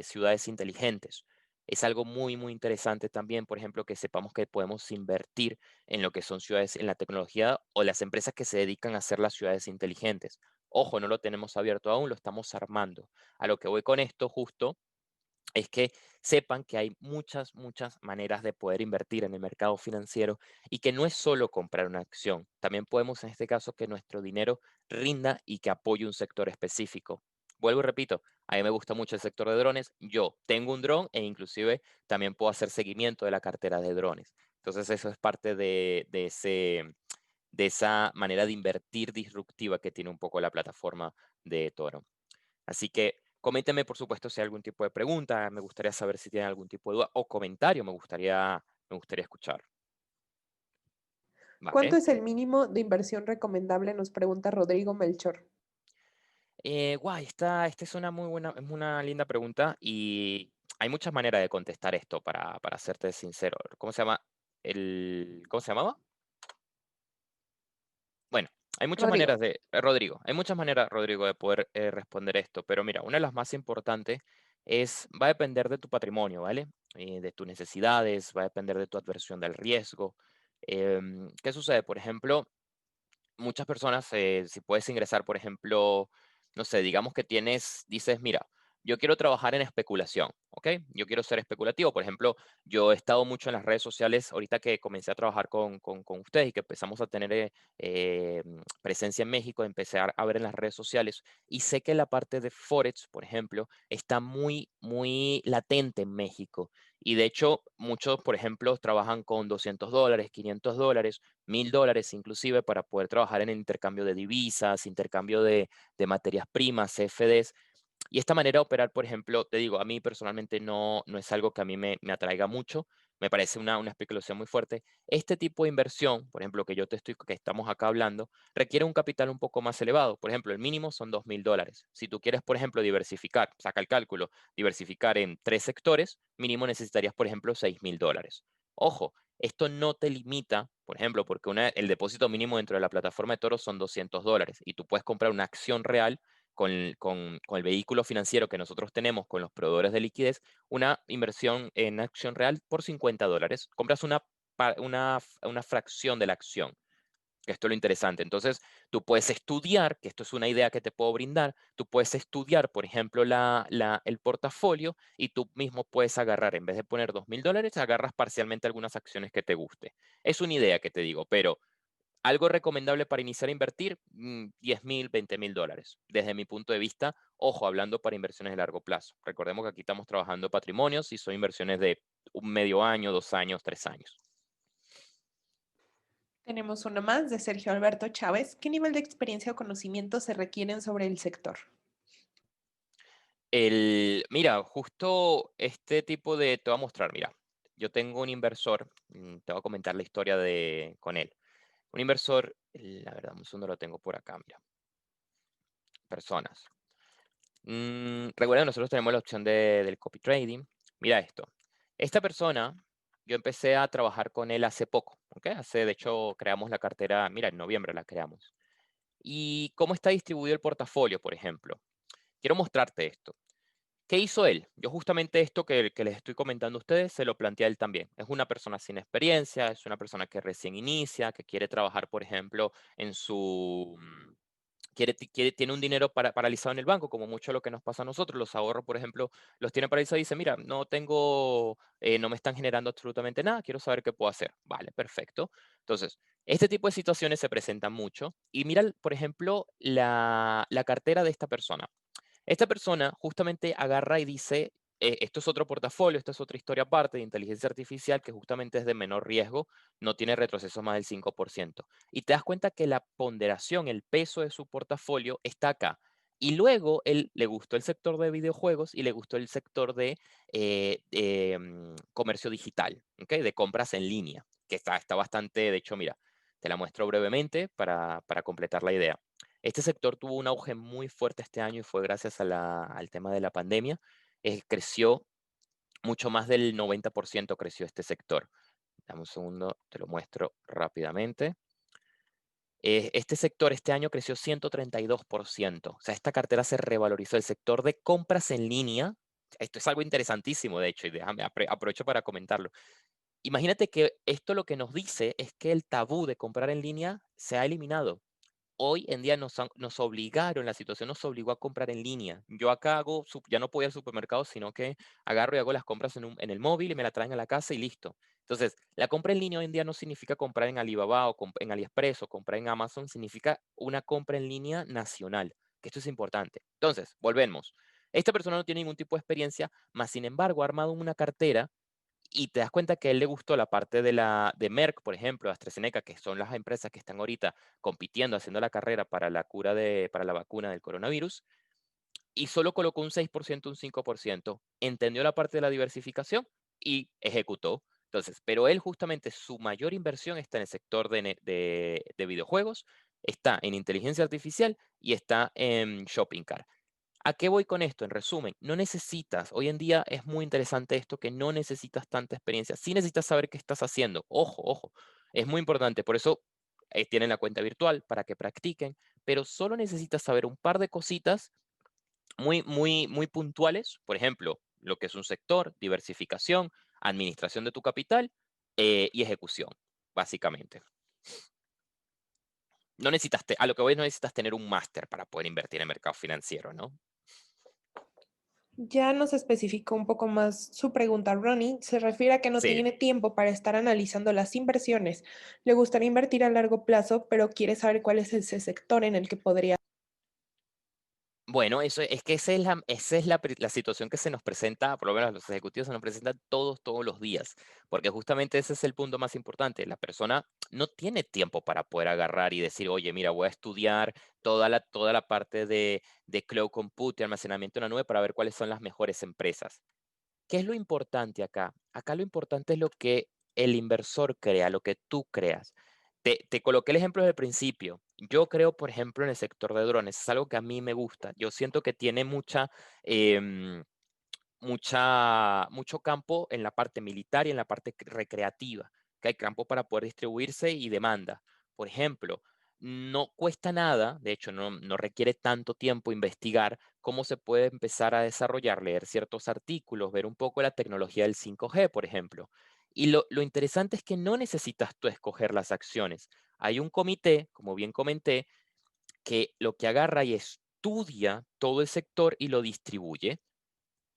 ciudades inteligentes. Es algo muy, muy interesante también, por ejemplo, que sepamos que podemos invertir en lo que son ciudades, en la tecnología o las empresas que se dedican a hacer las ciudades inteligentes. Ojo, no lo tenemos abierto aún, lo estamos armando. A lo que voy con esto justo es que sepan que hay muchas, muchas maneras de poder invertir en el mercado financiero y que no es solo comprar una acción. También podemos, en este caso, que nuestro dinero rinda y que apoye un sector específico. Vuelvo y repito, a mí me gusta mucho el sector de drones. Yo tengo un dron e inclusive también puedo hacer seguimiento de la cartera de drones. Entonces eso es parte de esa manera de invertir disruptiva que tiene un poco la plataforma de Toro. Así que coméntenme, por supuesto, si hay algún tipo de pregunta. Me gustaría saber si tienen algún tipo de duda o comentario. Me gustaría escuchar. ¿Cuánto ¿Vale? es el mínimo de inversión recomendable? Nos pregunta Rodrigo Melchor. Guay, esta es una muy buena, es una linda pregunta y hay muchas maneras de contestar esto para serte sincero. ¿Cómo se llama? ¿Cómo se llamaba? Bueno, hay muchas Rodrigo. maneras Rodrigo, hay muchas maneras, Rodrigo, de poder responder esto, pero mira, una de las más importantes va a depender de tu patrimonio, ¿vale? De tus necesidades, va a depender de tu adversión del riesgo. ¿Qué sucede? Por ejemplo, muchas personas, si puedes ingresar, por ejemplo, no sé, digamos que dices, mira, yo quiero trabajar en especulación, ¿ok? Yo quiero ser especulativo. Por ejemplo, yo he estado mucho en las redes sociales ahorita que comencé a trabajar con ustedes y que empezamos a tener presencia en México, empecé a ver en las redes sociales y sé que la parte de Forex, por ejemplo, está muy, muy latente en México. Y de hecho, muchos, por ejemplo, trabajan con $200, $500, $1000 inclusive para poder trabajar en el intercambio de divisas, intercambio de materias primas, CFDs. Y esta manera de operar, por ejemplo, te digo, a mí personalmente no es algo que a mí me atraiga mucho, me parece una especulación muy fuerte. Este tipo de inversión, por ejemplo, que estamos acá hablando, requiere un capital un poco más elevado. Por ejemplo, el mínimo son $2000. Si tú quieres, por ejemplo, diversificar, saca el cálculo, diversificar en 3 sectores, mínimo necesitarías, por ejemplo, $6000. Ojo, esto no te limita, por ejemplo, porque el depósito mínimo dentro de la plataforma de Toro son $200 y tú puedes comprar una acción real con el vehículo financiero que nosotros tenemos con los proveedores de liquidez, una inversión en acción real por $50. Compras una fracción de la acción, que esto es lo interesante. Entonces, tú puedes estudiar, que esto es una idea que te puedo brindar, tú puedes estudiar, por ejemplo, el portafolio y tú mismo puedes agarrar, en vez de poner $2000, agarras parcialmente algunas acciones que te guste. Es una idea que te digo, pero algo recomendable para iniciar a invertir, 10,000, $20,000. Desde mi punto de vista, ojo, hablando para inversiones de largo plazo. Recordemos que aquí estamos trabajando patrimonios y son inversiones de un medio año, 2 años, 3 años. Tenemos una más de Sergio Alberto Chávez. ¿Qué nivel de experiencia o conocimiento se requieren sobre el sector? Mira, justo este tipo te voy a mostrar, mira, yo tengo un inversor, te voy a comentar la historia con él. Un inversor, la verdad, un segundo lo tengo por acá, mira, personas. Recuerda, nosotros tenemos la opción del copy trading. Mira esto. Esta persona, yo empecé a trabajar con él hace poco, ¿ok? De hecho, creamos la cartera, mira, en noviembre la creamos. ¿Y cómo está distribuido el portafolio, por ejemplo? Quiero mostrarte esto. ¿Qué hizo él? Yo justamente esto que les estoy comentando a ustedes, se lo planteé a él también. Es una persona sin experiencia, es una persona que recién inicia, que quiere trabajar, por ejemplo, en su tiene un dinero paralizado en el banco, como mucho lo que nos pasa a nosotros. Los ahorros, por ejemplo, los tiene paralizados y dice, mira, no me están generando absolutamente nada, quiero saber qué puedo hacer. Vale, perfecto. Entonces, este tipo de situaciones se presentan mucho. Y mira, por ejemplo, la cartera de esta persona. Esta persona justamente agarra y dice, esto es otro portafolio, esta es otra historia aparte de inteligencia artificial que justamente es de menor riesgo, no tiene retroceso más del 5%. Y te das cuenta que la ponderación, el peso de su portafolio está acá. Y luego él le gustó el sector de videojuegos y le gustó el sector de comercio digital, ¿ok? De compras en línea, que está bastante, de hecho, mira, te la muestro brevemente para completar la idea. Este sector tuvo un auge muy fuerte este año y fue gracias al tema de la pandemia. Creció mucho más del 90% creció este sector. Dame un segundo, te lo muestro rápidamente. Este sector este año creció 132%. O sea, esta cartera se revalorizó. El sector de compras en línea, esto es algo interesantísimo, de hecho, y aprovecho para comentarlo. Imagínate que esto lo que nos dice es que el tabú de comprar en línea se ha eliminado. Hoy en día nos obligaron, la situación nos obligó a comprar en línea. Yo acá ya no puedo ir al supermercado, sino que agarro y hago las compras en el móvil y me la traen a la casa y listo. Entonces, la compra en línea hoy en día no significa comprar en Alibaba o en AliExpress o comprar en Amazon, significa una compra en línea nacional, que esto es importante. Entonces, volvemos. Esta persona no tiene ningún tipo de experiencia, más sin embargo ha armado una cartera y te das cuenta que a él le gustó la parte de Merck, por ejemplo, AstraZeneca, que son las empresas que están ahorita compitiendo, haciendo la carrera para para la vacuna del coronavirus, y solo colocó un 6%, un 5%, entendió la parte de la diversificación y ejecutó. Entonces, pero él justamente su mayor inversión está en el sector de videojuegos, está en inteligencia artificial y está en shopping cart. ¿A qué voy con esto? En resumen, no necesitas, hoy en día es muy interesante esto, que no necesitas tanta experiencia, sí necesitas saber qué estás haciendo. Ojo, ojo, es muy importante, por eso tienen la cuenta virtual para que practiquen, pero solo necesitas saber un par de cositas muy, muy, muy puntuales, por ejemplo, lo que es un sector, diversificación, administración de tu capital y ejecución, básicamente. No necesitas, a lo que voy, no necesitas tener un máster para poder invertir en mercado financiero, ¿no? Ya nos especificó un poco más su pregunta, Ronnie. Se refiere a que no Sí. tiene tiempo para estar analizando las inversiones. Le gustaría invertir a largo plazo, pero quiere saber cuál es ese sector en el que podría. Bueno, eso es que esa es la situación que se nos presenta, por lo menos a los ejecutivos se nos presenta todos los días, porque justamente ese es el punto más importante. La persona no tiene tiempo para poder agarrar y decir, oye, mira, voy a estudiar toda la parte de cloud compute y almacenamiento en la nube para ver cuáles son las mejores empresas. ¿Qué es lo importante acá? Acá lo importante es lo que el inversor crea, lo que tú creas. Te coloqué el ejemplo desde el principio. Yo creo, por ejemplo, en el sector de drones. Es algo que a mí me gusta. Yo siento que tiene em, mucho campo en la parte militar y en la parte recreativa, que hay campo para poder distribuirse y demanda. Por ejemplo, no cuesta nada, de hecho, no requiere tanto tiempo investigar cómo se puede empezar a desarrollar, leer ciertos artículos, ver un poco la tecnología del 5G, por ejemplo. Y lo interesante es que no necesitas tú escoger las acciones. Hay un comité, como bien comenté, que lo que agarra y estudia todo el sector y lo distribuye.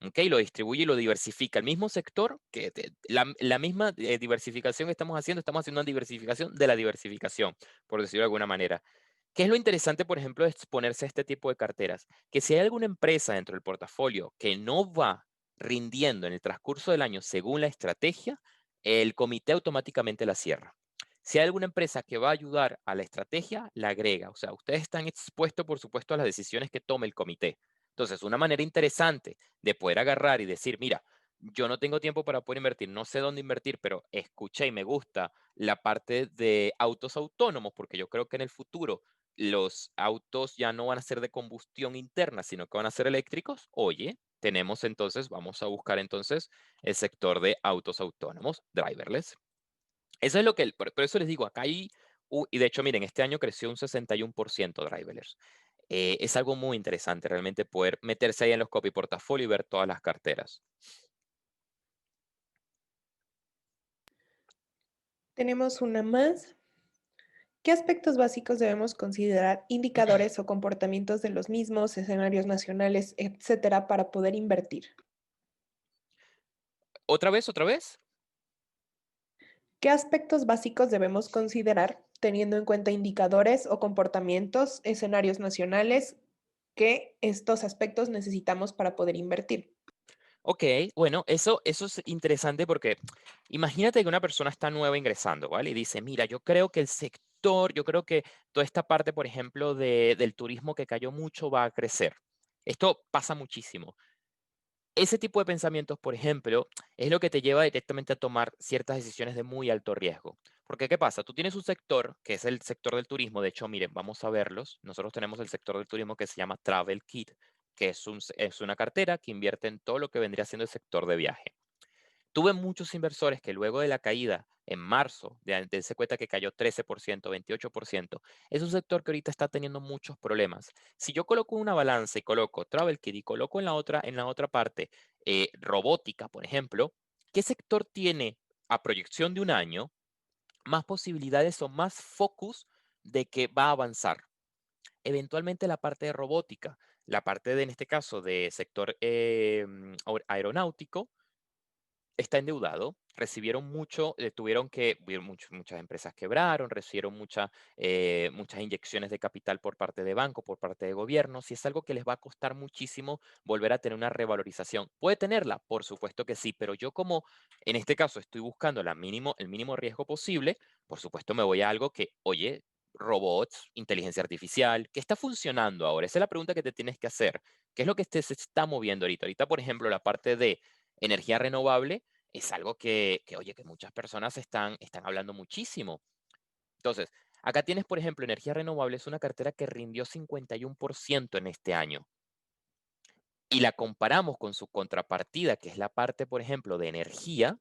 ¿Ok? Lo distribuye y lo diversifica. El mismo sector, la misma diversificación que estamos haciendo una diversificación de la diversificación, por decirlo de alguna manera. ¿Qué es lo interesante, por ejemplo, de exponerse a este tipo de carteras? Que si hay alguna empresa dentro del portafolio que no va rindiendo en el transcurso del año según la estrategia, el comité automáticamente la cierra. Si hay alguna empresa que va a ayudar a la estrategia, la agrega. O sea, ustedes están expuestos, por supuesto, a las decisiones que tome el comité. Entonces, una manera interesante de poder agarrar y decir, mira, yo no tengo tiempo para poder invertir, no sé dónde invertir, pero escuché y me gusta la parte de autos autónomos, porque yo creo que en el futuro los autos ya no van a ser de combustión interna, sino que van a ser eléctricos. Oye, tenemos entonces, vamos a buscar entonces el sector de autos autónomos, driverless. Eso es lo que, por eso les digo, acá hay, y de hecho, miren, este año creció un 61% driverless. Es algo muy interesante realmente poder meterse ahí en los copy portafolio y ver todas las carteras. Tenemos una más. ¿Qué aspectos básicos debemos considerar indicadores o comportamientos de los mismos, escenarios nacionales, etcétera, para poder invertir? ¿Otra vez, otra vez? ¿Qué aspectos básicos debemos considerar teniendo en cuenta indicadores o comportamientos, escenarios nacionales que estos aspectos necesitamos para poder invertir? Ok, bueno, eso es interesante porque imagínate que una persona está nueva ingresando, ¿vale? Y dice, mira, yo creo que el sector, yo creo que toda esta parte, por ejemplo, del turismo que cayó mucho va a crecer. Esto pasa muchísimo. Ese tipo de pensamientos, por ejemplo, es lo que te lleva directamente a tomar ciertas decisiones de muy alto riesgo. Porque, ¿qué pasa? Tú tienes un sector, que es el sector del turismo. De hecho, miren, vamos a verlos. Nosotros tenemos el sector del turismo que se llama Travel Kit, que es una cartera que invierte en todo lo que vendría siendo el sector de viaje. Tuve muchos inversores que luego de la caída en marzo, dense cuenta que cayó 13%, 28%, es un sector que ahorita está teniendo muchos problemas. Si yo coloco una balanza y coloco Travel Kit y coloco en la otra parte robótica, por ejemplo, ¿qué sector tiene a proyección de un año más posibilidades o más focus de que va a avanzar? Eventualmente la parte de robótica, la parte de, en este caso, de sector aeronáutico, está endeudado, recibieron mucho, muchas empresas quebraron, recibieron muchas inyecciones de capital por parte de banco, por parte de gobiernos, y es algo que les va a costar muchísimo volver a tener una revalorización. ¿Puede tenerla? Por supuesto que sí, pero yo como en este caso estoy buscando el mínimo riesgo posible, por supuesto me voy a algo que, oye, robots, inteligencia artificial, ¿qué está funcionando ahora? Esa es la pregunta que te tienes que hacer. ¿Qué es lo que se está moviendo ahorita? Ahorita, por ejemplo, la parte de energía renovable es algo oye, que muchas personas están hablando muchísimo. Entonces, acá tienes, por ejemplo, energía renovable, es una cartera que rindió 51% en este año. Y la comparamos con su contrapartida, que es la parte, por ejemplo, de energía.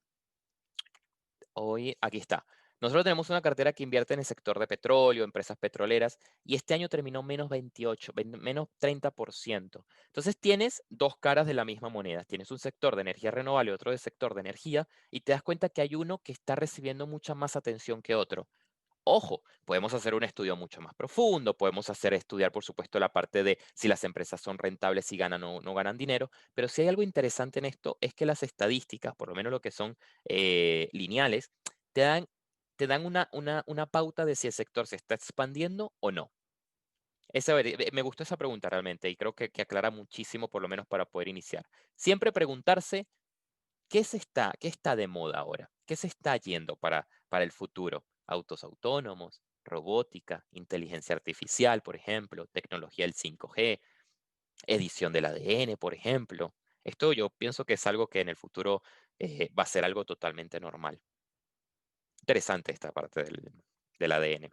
Hoy, aquí está. Nosotros tenemos una cartera que invierte en el sector de petróleo, empresas petroleras, y este año terminó menos 28, menos 30%. Entonces tienes dos caras de la misma moneda. Tienes un sector de energía renovable y otro de sector de energía, y te das cuenta que hay uno que está recibiendo mucha más atención que otro. Ojo, podemos hacer un estudio mucho más profundo, podemos estudiar, por supuesto, la parte de si las empresas son rentables, si ganan o no ganan dinero, pero si hay algo interesante en esto es que las estadísticas, por lo menos lo que son lineales, te dan, te dan una pauta de si el sector se está expandiendo o no. Me gustó esa pregunta realmente y creo que aclara muchísimo, por lo menos para poder iniciar. Siempre preguntarse qué está de moda ahora, qué se está yendo para el futuro. Autos autónomos, robótica, inteligencia artificial, por ejemplo, tecnología del 5G, edición del ADN, por ejemplo. Esto yo pienso que es algo que en el futuro va a ser algo totalmente normal. Interesante esta parte del ADN.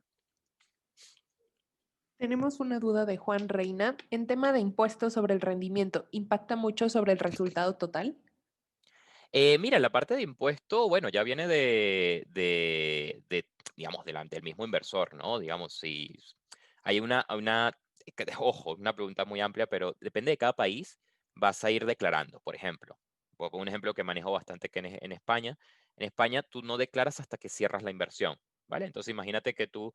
Tenemos una duda de Juan Reina. En tema de impuestos sobre el rendimiento, ¿impacta mucho sobre el resultado total? Mira, la parte de impuesto, bueno, ya viene digamos, delante del mismo inversor, ¿no? Digamos, si hay ojo, una pregunta muy amplia, pero depende de cada país, vas a ir declarando, por ejemplo. Pongo un ejemplo que manejo bastante que en España. En España tú no declaras hasta que cierras la inversión, ¿vale? Entonces imagínate que tú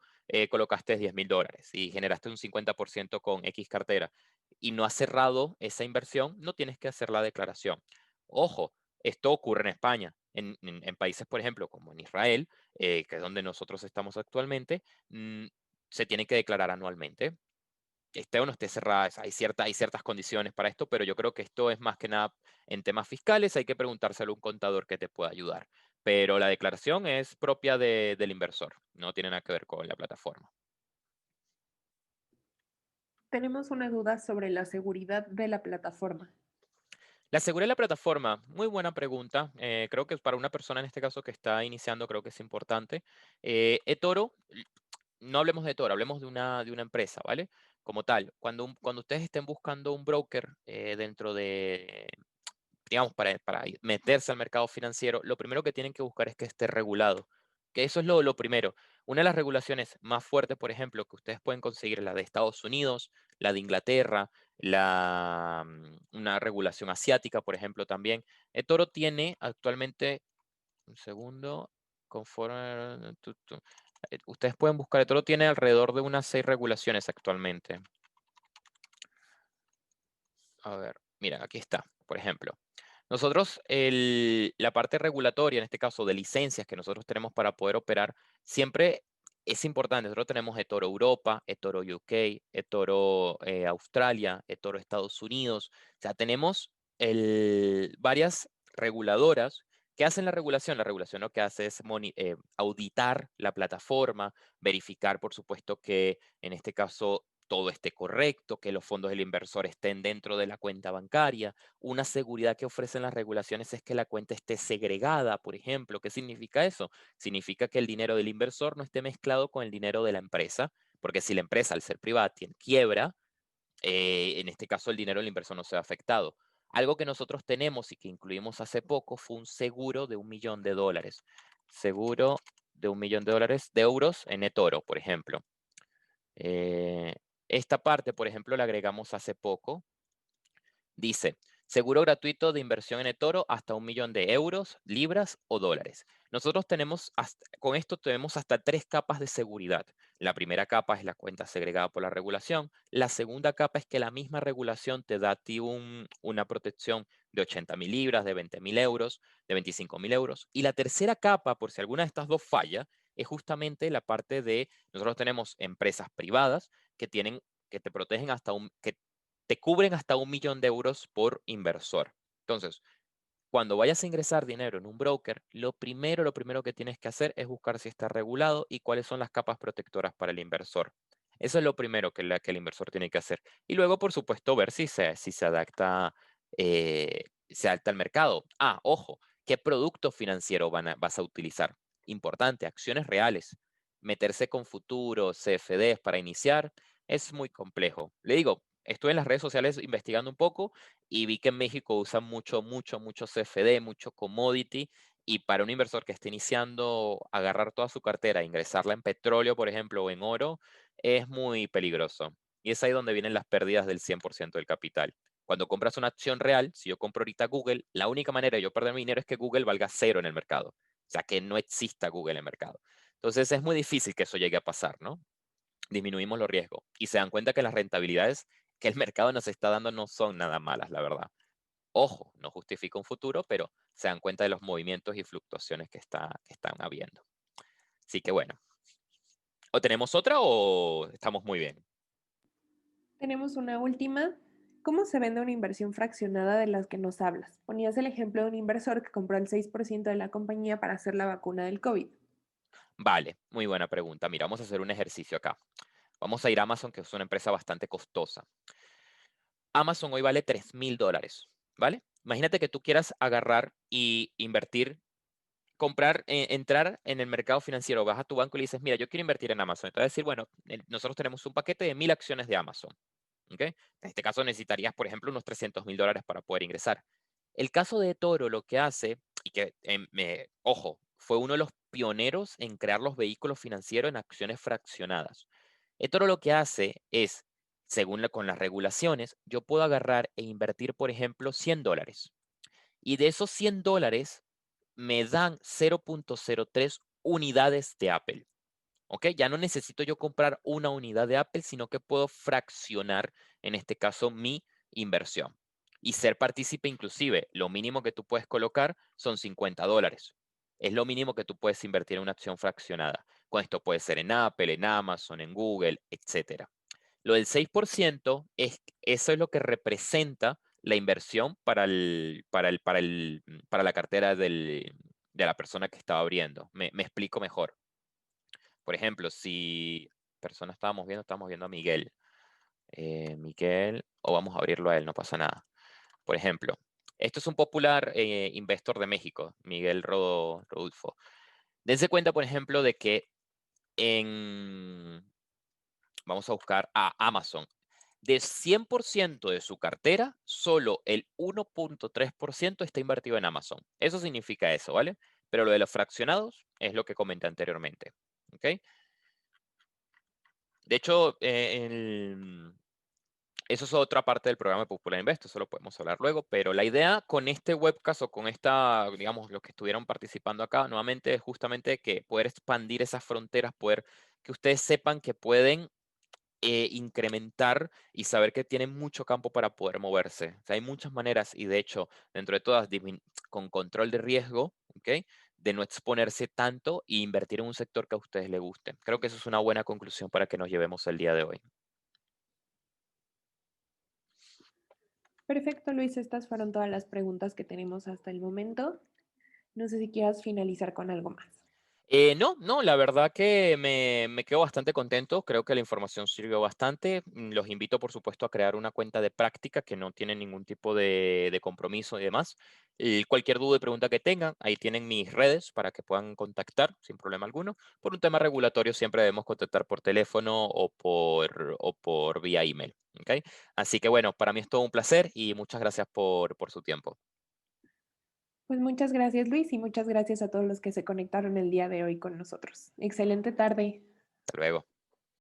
colocaste $10,000 y generaste un 50% con X cartera y no has cerrado esa inversión, no tienes que hacer la declaración. Ojo, esto ocurre en España. En países, por ejemplo, como en Israel, que es donde nosotros estamos actualmente, se tiene que declarar anualmente. Esté o no esté cerrada, hay ciertas condiciones para esto, pero yo creo que esto es más que nada en temas fiscales, hay que preguntárselo a un contador que te pueda ayudar. Pero la declaración es propia del inversor, no tiene nada que ver con la plataforma. Tenemos una duda sobre la seguridad de la plataforma. La seguridad de la plataforma, muy buena pregunta. Creo que para una persona en este caso que está iniciando, creo que es importante. eToro, no hablemos de eToro, hablemos de una empresa, ¿vale? Como tal, cuando ustedes estén buscando un broker dentro de, digamos, para meterse al mercado financiero, lo primero que tienen que buscar es que esté regulado. Que eso es lo primero. Una de las regulaciones más fuertes, por ejemplo, que ustedes pueden conseguir es la de Estados Unidos, la de Inglaterra, una regulación asiática, por ejemplo, también. eToro tiene actualmente, un segundo, conforme, ustedes pueden buscar, eToro tiene alrededor de unas 6 regulaciones actualmente. A ver, mira, aquí está, por ejemplo. Nosotros, la parte regulatoria, en este caso de licencias que nosotros tenemos para poder operar, siempre es importante. Nosotros tenemos eToro Europa, eToro UK, eToro Australia, eToro Estados Unidos. O sea, tenemos varias reguladoras que hacen la regulación. La regulación lo que hace es auditar la plataforma, verificar, por supuesto, que en este caso todo esté correcto, que los fondos del inversor estén dentro de la cuenta bancaria. Una seguridad que ofrecen las regulaciones es que la cuenta esté segregada, por ejemplo. ¿Qué significa eso? Significa que el dinero del inversor no esté mezclado con el dinero de la empresa, porque si la empresa, al ser privada, tiene quiebra, en este caso el dinero del inversor no se ve afectado. Algo que nosotros tenemos y que incluimos hace poco fue un seguro de $1,000,000. Seguro de $1,000,000 de euros en eToro, por ejemplo. Eh, esta parte, por ejemplo, la agregamos hace poco. Dice, seguro gratuito de inversión en eToro hasta 1,000,000 de euros, libras o dólares. Nosotros con esto tenemos hasta 3 capas de seguridad. La primera capa es la cuenta segregada por la regulación. La segunda capa es que la misma regulación te da a ti una protección de 80,000 libras, de 20,000 euros, de 25,000 euros. Y la tercera capa, por si alguna de estas dos falla, es justamente la parte de, nosotros tenemos empresas privadas que te protegen que te cubren hasta 1,000,000 de euros por inversor. Entonces, cuando vayas a ingresar dinero en un broker, lo primero que tienes que hacer es buscar si está regulado y cuáles son las capas protectoras para el inversor. Eso es lo primero que el inversor tiene que hacer. Y luego, por supuesto, ver si se adapta al mercado. Ah, ojo, ¿qué producto financiero vas a utilizar? Importante, acciones reales. Meterse con futuros, CFDs para iniciar es muy complejo. Le digo, estuve en las redes sociales investigando un poco y vi que en México usan mucho, mucho, mucho CFD, mucho commodity, y para un inversor que esté iniciando, agarrar toda su cartera, ingresarla en petróleo, por ejemplo, o en oro, es muy peligroso. Y es ahí donde vienen las pérdidas del 100% del capital. Cuando compras una acción real, si yo compro ahorita Google, la única manera de yo perder mi dinero es que Google valga cero en el mercado. O sea, que no exista Google en el mercado. Entonces es muy difícil que eso llegue a pasar, ¿no? Disminuimos los riesgos y se dan cuenta que las rentabilidades que el mercado nos está dando no son nada malas, la verdad. Ojo, no justifica un futuro, pero se dan cuenta de los movimientos y fluctuaciones que están habiendo. Así que bueno, ¿o tenemos otra o estamos muy bien? Tenemos una última. ¿Cómo se vende una inversión fraccionada de las que nos hablas? Ponías el ejemplo de un inversor que compró el 6% de la compañía para hacer la vacuna del COVID. Vale, muy buena pregunta. Mira, vamos a hacer un ejercicio acá. Vamos a ir a Amazon, que es una empresa bastante costosa. Amazon hoy vale $3,000, ¿vale? Imagínate que tú quieras agarrar y invertir, comprar, entrar en el mercado financiero. Vas a tu banco y le dices, mira, yo quiero invertir en Amazon. Te va a decir, bueno, nosotros tenemos un paquete de 1.000 acciones de Amazon. ¿Ok? En este caso necesitarías, por ejemplo, unos $300,000 para poder ingresar. El caso de Toro lo que hace, y que, ojo, fue uno de los pioneros en crear los vehículos financieros en acciones fraccionadas. Toro lo que hace es, según con las regulaciones, yo puedo agarrar e invertir, por ejemplo, $100. Y de esos $100 me dan 0,03 unidades de Apple. ¿Ok? Ya no necesito yo comprar una unidad de Apple, sino que puedo fraccionar, en este caso, mi inversión y ser partícipe inclusive. Lo mínimo que tú puedes colocar son $50. Es lo mínimo que tú puedes invertir en una acción fraccionada. Con esto puede ser en Apple, en Amazon, en Google, etcétera. Lo del 6% eso es lo que representa la inversión para la cartera de la persona que estaba abriendo. Me explico mejor. Por ejemplo, si persona estábamos viendo a Miguel. Miguel, o vamos a abrirlo a él, no pasa nada. Por ejemplo, esto es un popular investor de México, Miguel Rodulfo. Dense cuenta, por ejemplo, de que en, vamos a buscar a Amazon, de 100% de su cartera, solo el 1,3% está invertido en Amazon. Eso significa eso, ¿vale? Pero lo de los fraccionados es lo que comenté anteriormente. ¿Ok? De hecho, eso es otra parte del programa de Popular Invest, eso lo podemos hablar luego, pero la idea con este webcast o con esta, digamos, los que estuvieron participando acá, nuevamente es justamente que poder expandir esas fronteras, poder que ustedes sepan que pueden incrementar y saber que tienen mucho campo para poder moverse. O sea, hay muchas maneras y de hecho, dentro de todas, con control de riesgo, ¿ok? De no exponerse tanto e invertir en un sector que a ustedes les guste. Creo que eso es una buena conclusión para que nos llevemos el día de hoy. Perfecto, Luis, estas fueron todas las preguntas que tenemos hasta el momento. No sé si quieras finalizar con algo más. No, no, la verdad que me quedo bastante contento. Creo que la información sirvió bastante. Los invito, por supuesto, a crear una cuenta de práctica que no tiene ningún tipo de compromiso y demás. Y cualquier duda y pregunta que tengan, ahí tienen mis redes para que puedan contactar sin problema alguno. Por un tema regulatorio, siempre debemos contactar por teléfono o por vía email. ¿Ok? Así que bueno, para mí es todo un placer y muchas gracias por su tiempo. Pues muchas gracias, Luis, y muchas gracias a todos los que se conectaron el día de hoy con nosotros. Excelente tarde. Hasta luego.